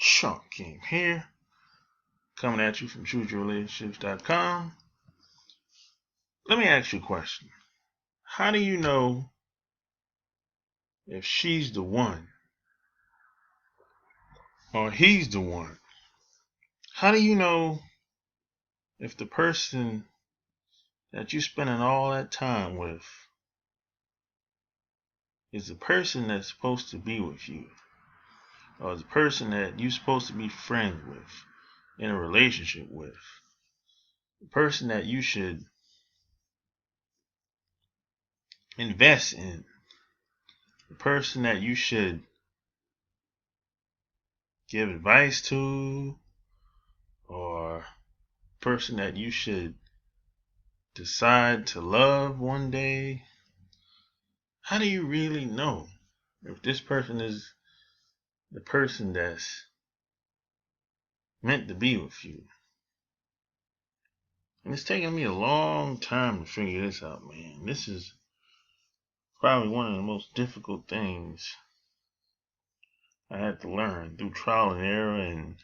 Sean King here, coming at you from ChooseYourRelationships.com. Let me ask you a question. How do you know if she's the one or he's the one? How do you know if the person that you're spending all that time with is the person that's supposed to be with you, or the person that you're supposed to be friends with, in a relationship with, the person that you should invest in, the person that you should give advice to, or person that you should decide to love one day? How do you really know if this person is the person that's meant to be with you? And it's taken me a long time to figure this out, man. This is probably one of the most difficult things I had to learn through trial and error and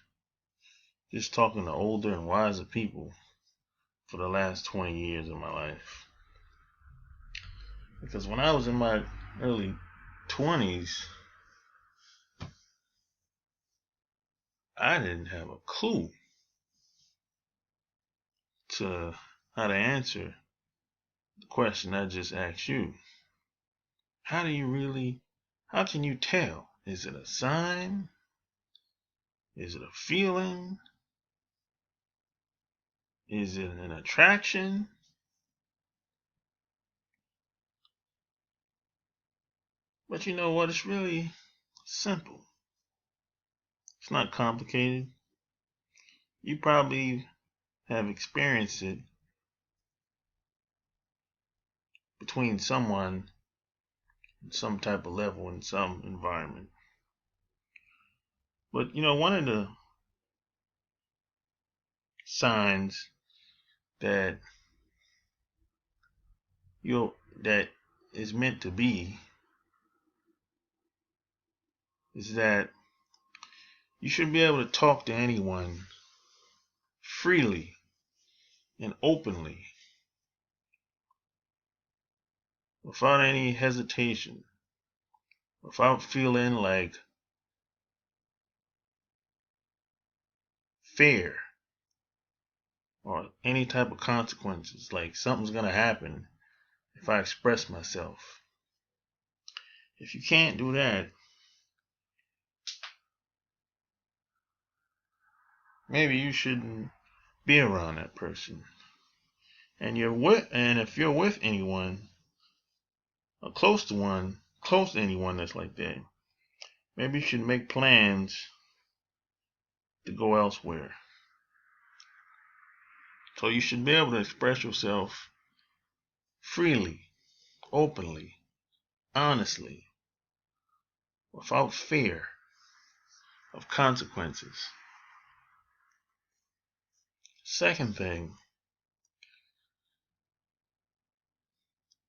just talking to older and wiser people for the last 20 years of my life. Because when I was in my early 20s, I didn't have a clue to how to answer the question I just asked you. How can you tell? Is it a sign? Is it a feeling? Is it an attraction? But you know what? It's really simple. It's not complicated. You probably have experienced it between someone at some type of level in some environment. But you know, one of the signs that that is meant to be is that you should be able to talk to anyone freely and openly without any hesitation, without feeling like fear or any type of consequences, like something's gonna happen if I express myself. If you can't do that, maybe you shouldn't be around that person. And if you're with anyone, or close to anyone that's like that, maybe you should make plans to go elsewhere. So you should be able to express yourself freely, openly, honestly, without fear of consequences. Second thing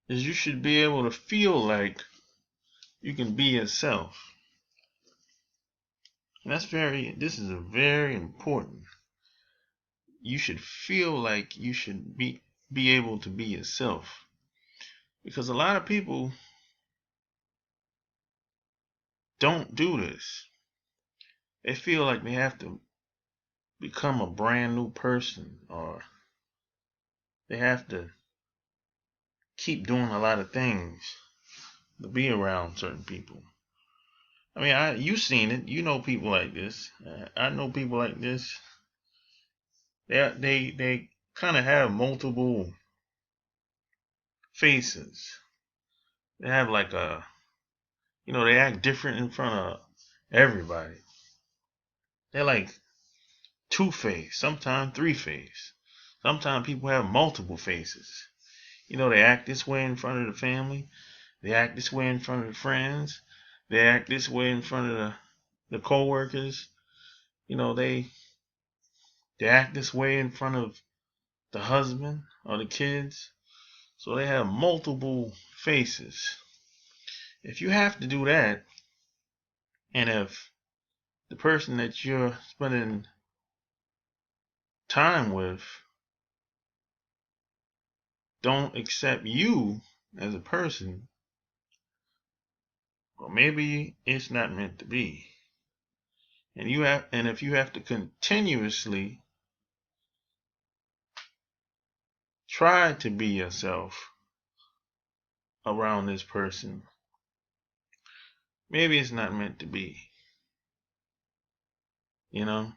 is you should be able to feel like you can be yourself. And this is a very important. You should feel like you should be able to be yourself. Because a lot of people don't do this. They feel like they have to become a brand new person, or they have to keep doing a lot of things to be around certain people. I mean, you've seen it. You know people like this. I know people like this. They kind of have multiple faces. They have like they act different in front of everybody. They're like two-faced, sometimes three-faced. Sometimes people have multiple faces. They act this way in front of the family. They act this way in front of the friends. They act this way in front of the co-workers. They act this way in front of the husband or the kids. So they have multiple faces. If you have to do that, and if the person that you're spending time with don't accept you as a person, well, maybe it's not meant to be. And if you have to continuously try to be yourself around this person, maybe it's not meant to be. You know?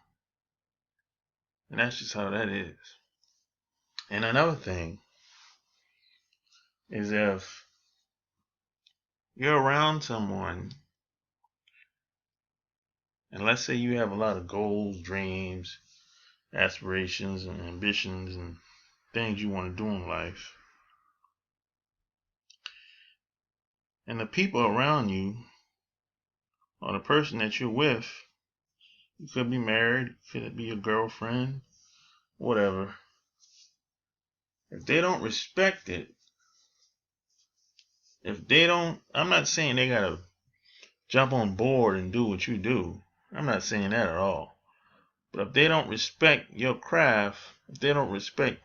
And that's just how that is. And another thing is, if you're around someone, and let's say you have a lot of goals, dreams, aspirations, and ambitions, and things you want to do in life, and the people around you, or the person that you're with, you could be married, could be your girlfriend, whatever, if they don't respect it, I'm not saying they gotta jump on board and do what you do. I'm not saying that at all. But if they don't respect your craft, if they don't respect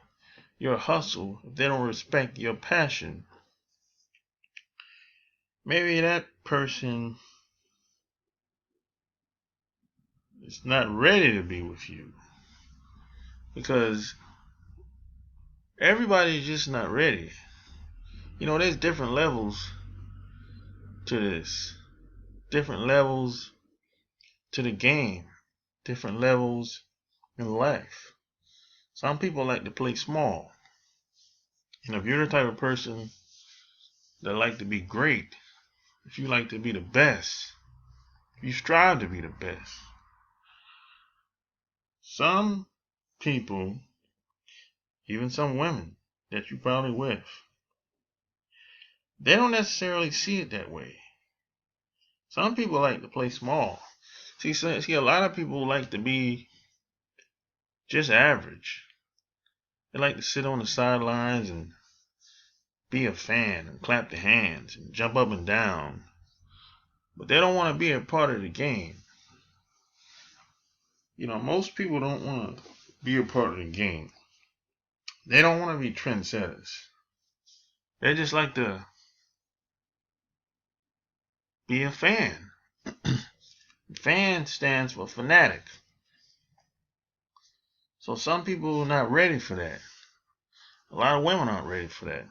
your hustle, if they don't respect your passion, maybe that person is not ready to be with you. Because everybody's just not ready. There's different levels to this. Different levels to the game. Different levels in life. Some people like to play small. And if you're the type of person that like to be great, if you like to be the best, you strive to be the best. Some people, even some women that you probably with, they don't necessarily see it that way. Some people like to play small. See, a lot of people like to be just average. They like to sit on the sidelines and be a fan and clap their hands and jump up and down. But they don't want to be a part of the game. Most people don't want to be a part of the game. They don't want to be trendsetters. They just like to be a fan. Fan stands for fanatic. So some people are not ready for that. A lot of women aren't ready for that.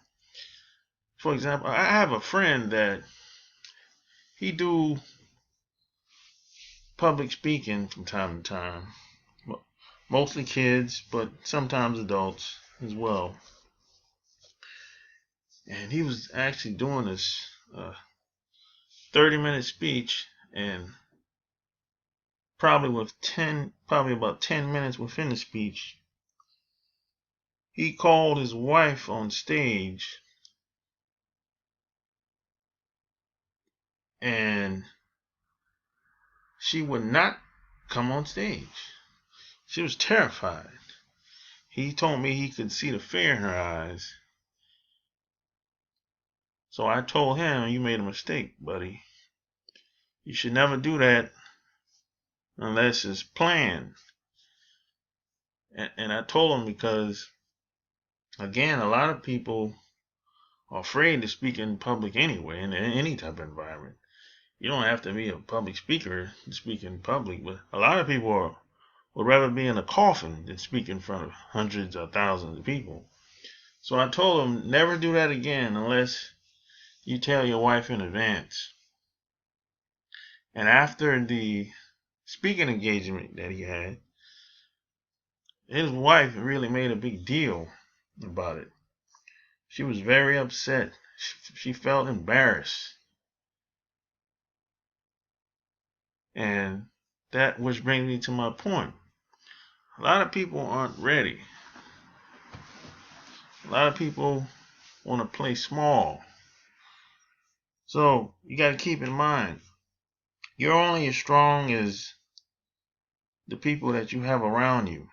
For example, I have a friend that he do public speaking from time to time. Mostly kids, but sometimes adults as well. And he was actually doing this 30-minute speech, and probably about 10 minutes within the speech, he called his wife on stage, and she would not come on stage. She was terrified. He told me he could see the fear in her eyes. So I told him, you made a mistake, buddy. You should never do that unless it's planned. And I told him because, again, a lot of people are afraid to speak in public anyway, in any type of environment. You don't have to be a public speaker to speak in public, but a lot of people would rather be in a coffin than speak in front of hundreds or thousands of people. So I told him, never do that again unless you tell your wife in advance. And after the speaking engagement that he had, his wife really made a big deal about it. She was very upset. She felt embarrassed. And that which brings me to my point. A lot of people aren't ready. A lot of people want to play small. So you got to keep in mind, you're only as strong as the people that you have around you.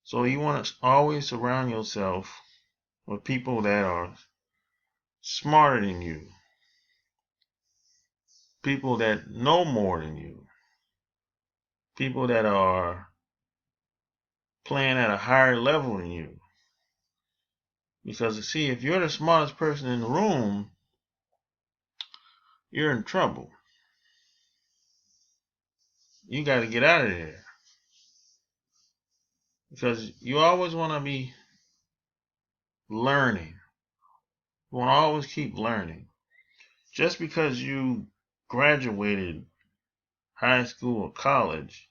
So you want to always surround yourself with people that are smarter than you, people that know more than you, people that are playing at a higher level than you. Because, see, if you're the smartest person in the room, you're in trouble. You got to get out of there. Because you always want to be learning. You want to always keep learning. Just because you graduated high school or college,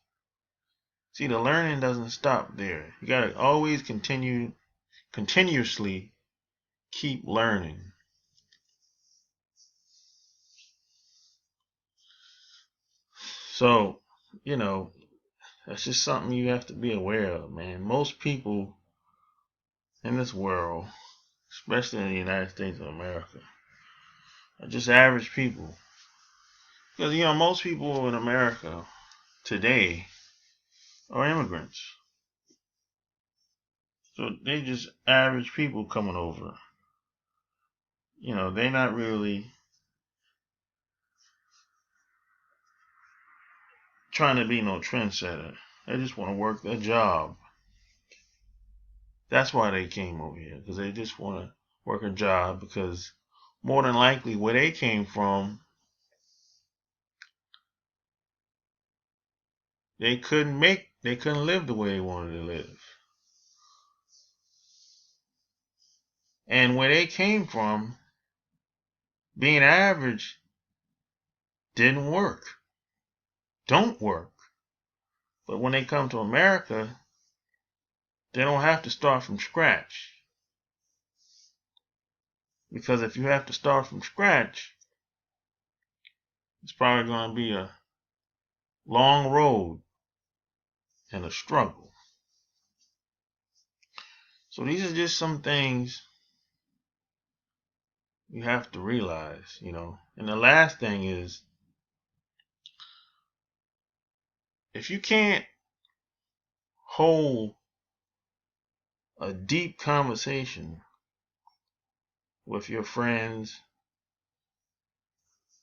see, the learning doesn't stop there. You got to always continuously keep learning. So, that's just something you have to be aware of, man. Most people in this world, especially in the United States of America, are just average people. Because, most people in America today are immigrants. So they just average people coming over. They're not really trying to be no trendsetter. They just want to work their job. That's why they came over here, because they just want to work a job, because more than likely where they came from, they couldn't live the way they wanted to live. And where they came from, being average didn't work. Don't work. But when they come to America, they don't have to start from scratch. Because if you have to start from scratch, it's probably going to be a long road and a struggle. So these are just some things you have to realize, And the last thing is, if you can't hold a deep conversation with your friends,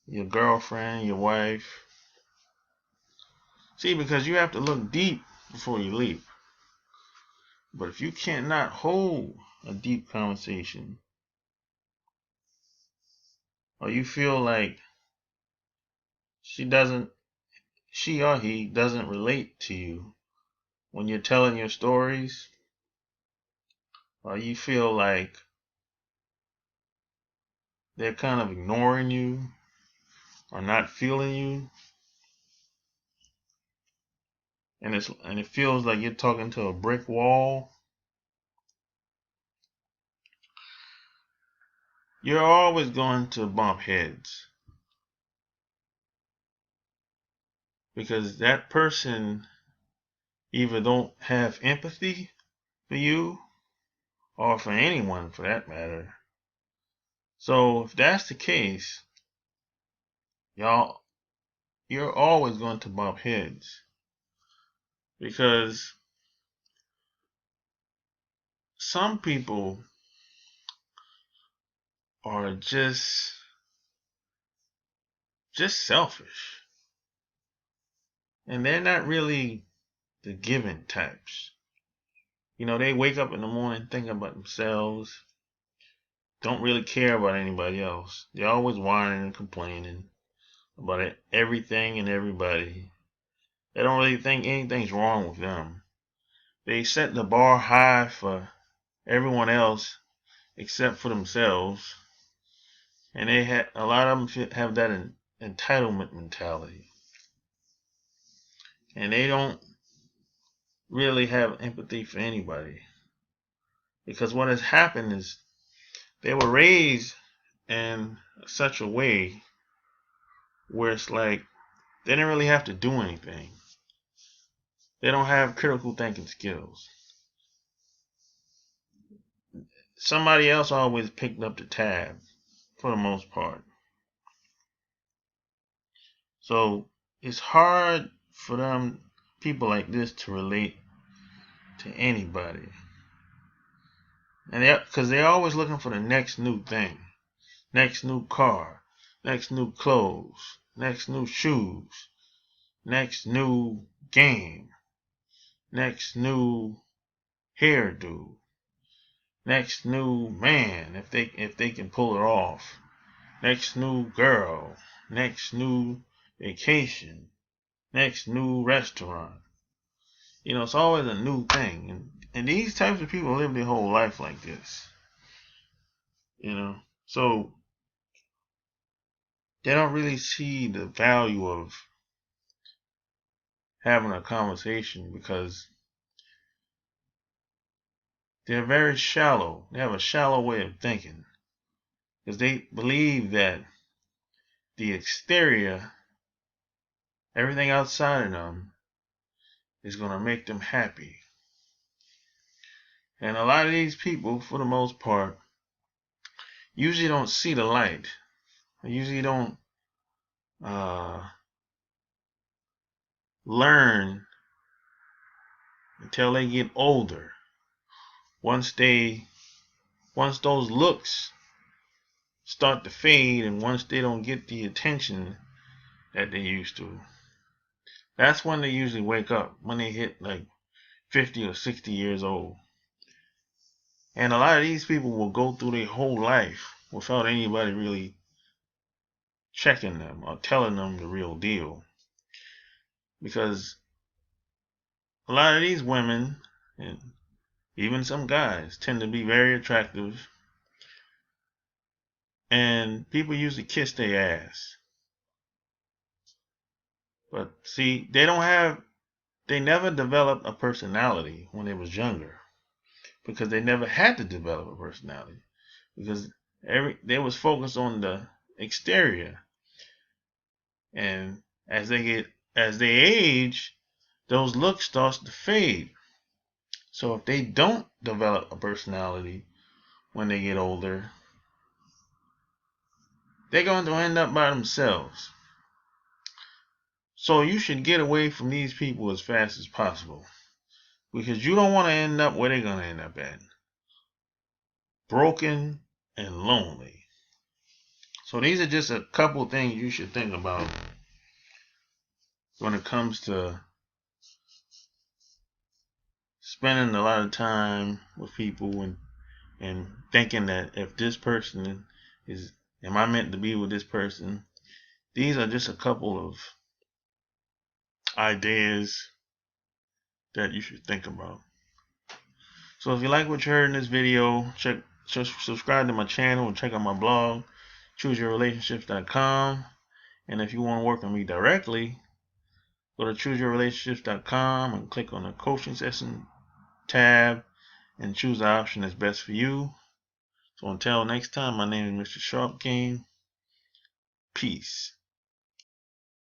your girlfriend, your wife, see, because you have to look deep before you leap. But if you cannot hold a deep conversation, or you feel like she or he doesn't relate to you when you're telling your stories, or you feel like they're kind of ignoring you or not feeling you, and it feels like you're talking to a brick wall, you're always going to bump heads. Because that person either don't have empathy for you, or for anyone for that matter. So if that's the case, you're always going to bump heads. Because some people are just selfish. And they're not really the giving types. They wake up in the morning thinking about themselves, don't really care about anybody else. They're always whining and complaining about everything and everybody. They don't really think anything's wrong with them. They set the bar high for everyone else except for themselves. And a lot of them have that entitlement mentality. And they don't really have empathy for anybody. Because what has happened is they were raised in such a way where it's like they didn't really have to do anything. They don't have critical thinking skills. Somebody else always picked up the tab for the most part. So it's hard for people like this to relate to anybody. And because they're always looking for the next new thing, next new car, next new clothes, next new shoes, next new game, next new hairdo, next new man if they can pull it off, next new girl, next new vacation, next new restaurant. It's always a new thing, and these types of people live their whole life like this. So they don't really see the value of having a conversation because they're very shallow. They have a shallow way of thinking because they believe that the exterior, everything outside of them, is going to make them happy. And a lot of these people, for the most part, usually don't see the light. They usually don't learn until they get older. Once those looks start to fade, and once they don't get the attention that they used to, that's when they usually wake up, when they hit like 50 or 60 years old. And a lot of these people will go through their whole life without anybody really checking them or telling them the real deal. Because a lot of these women, and even some guys, tend to be very attractive, and people usually kiss their ass. But see, they never developed a personality when they was younger, because they never had to develop a personality, because they was focused on the exterior. And as they age, those looks starts to fade. So if they don't develop a personality when they get older, they're going to end up by themselves. So you should get away from these people as fast as possible, because you don't want to end up where they're going to end up at. Broken and lonely. So these are just a couple things you should think about when it comes to spending a lot of time with people and thinking that if this person am I meant to be with this person? These are just a couple of ideas that you should think about. So if you like what you heard in this video, subscribe to my channel and check out my blog, chooseyourrelationships.com. And if you want to work with me directly, go to chooseyourrelationships.com and click on the coaching session tab and choose the option that's best for you. So until next time, my name is Mr. Sharp King. Peace.